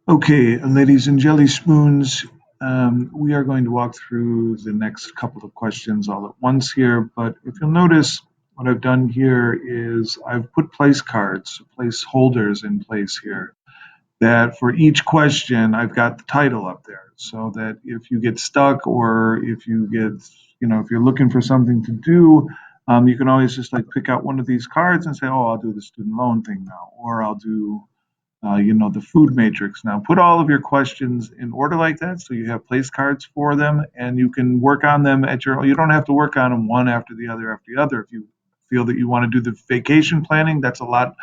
Okay, ladies and jelly spoons, we are going to walk through the next couple of questions all at once here. But if you'll notice, what I've done here is I've put place cards, placeholders in place here. That for each question, I've got the title up there, so that if you get stuck or if you get, if you're looking for something to do, you can always just like pick out one of these cards and say, "Oh, I'll do the student loan thing now," or I'll do the food matrix. Now, put all of your questions in order like that so you have place cards for them and you can work on them at your own. You don't have to work on them one after the other after the other. If you feel that you want to do the vacation planning, that's a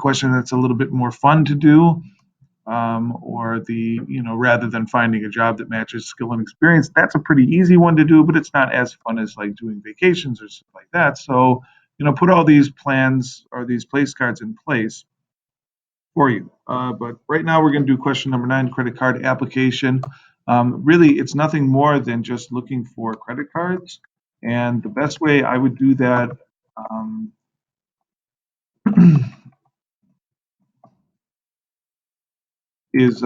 question that's a little bit more fun to do. Or rather than finding a job that matches skill and experience, that's a pretty easy one to do, but it's not as fun as like doing vacations or stuff like that. So, put all these plans or these place cards in place for you. But right now, we're going to do question number 9, credit card application. Really, it's nothing more than just looking for credit cards. And the best way I would do that um, is,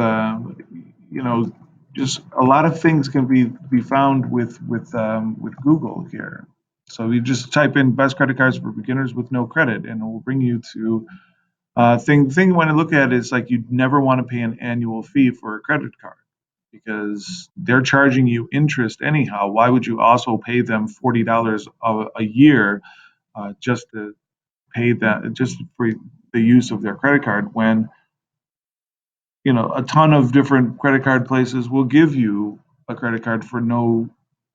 just a lot of things can be found with Google here. So you just type in best credit cards for beginners with no credit, and it will bring you to thing you want to look at is like you'd never want to pay an annual fee for a credit card because they're charging you interest anyhow. Why would you also pay them $40 a year just to pay that just for the use of their credit card when a ton of different credit card places will give you a credit card for no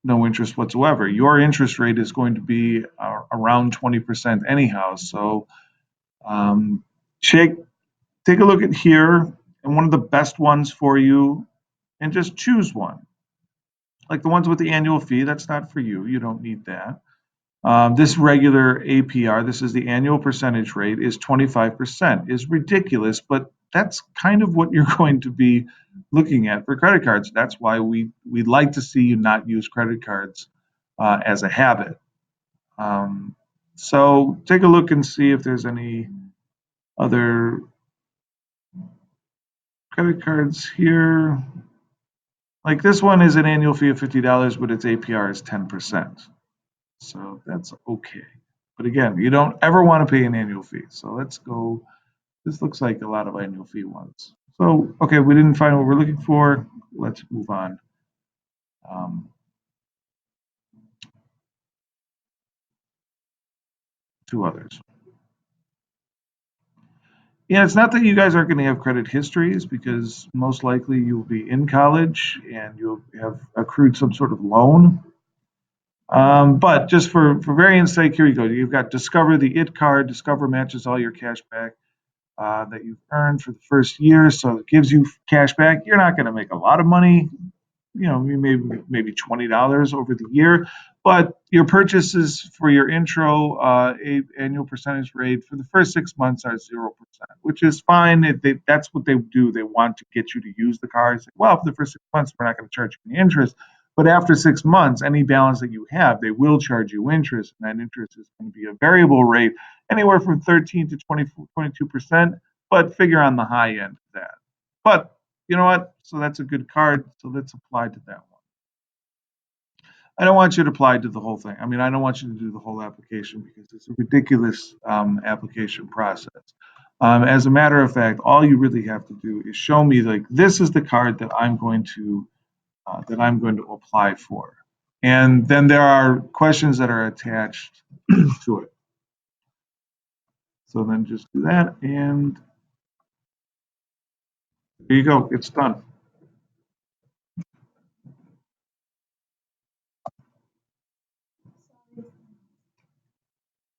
interest whatsoever. Your interest rate is going to be around 20% anyhow. So um, check take a look at here and one of the best ones for you and just choose one. Like the ones with the annual fee, that's not for you. You don't need that. This regular APR, this is the annual percentage rate, is 25%. Is ridiculous, but that's kind of what you're going to be looking at for credit cards. That's why we'd like to see you not use credit cards as a habit. Um, so take a look and see if there's any other credit cards here. Like this one is an annual fee of $50, but its APR is 10%. So that's okay. But again, you don't ever want to pay an annual fee. So let's go. This looks like a lot of annual fee ones. So, okay, we didn't find what we're looking for. Let's move on um, to others. Yeah, it's not that you guys aren't going to have credit histories because most likely you'll be in college and you'll have accrued some sort of loan. But just for variance sake, here you go. You've got Discover the IT card. Discover matches all your cash back that you've earned for the first year, so it gives you cash back. You're not going to make a lot of money, maybe $20 over the year, but your purchases for your intro annual percentage rate for the first 6 months are 0%, which is fine. That's what they do. They want to get you to use the card. Say, well, for the first 6 months, we're not going to charge you any interest. But after 6 months, any balance that you have, they will charge you interest, and that interest is going to be a variable rate, anywhere from 13 to 22%, but figure on the high end of that. But you know what? So that's a good card. So let's apply to that one. I don't want you to apply to the whole thing. I mean, I don't want you to do the whole application because it's a ridiculous application process. As a matter of fact, all you really have to do is show me like this is the card that I'm going to apply for, and then there are questions that are attached to it. So then just do that, and there you go. It's done.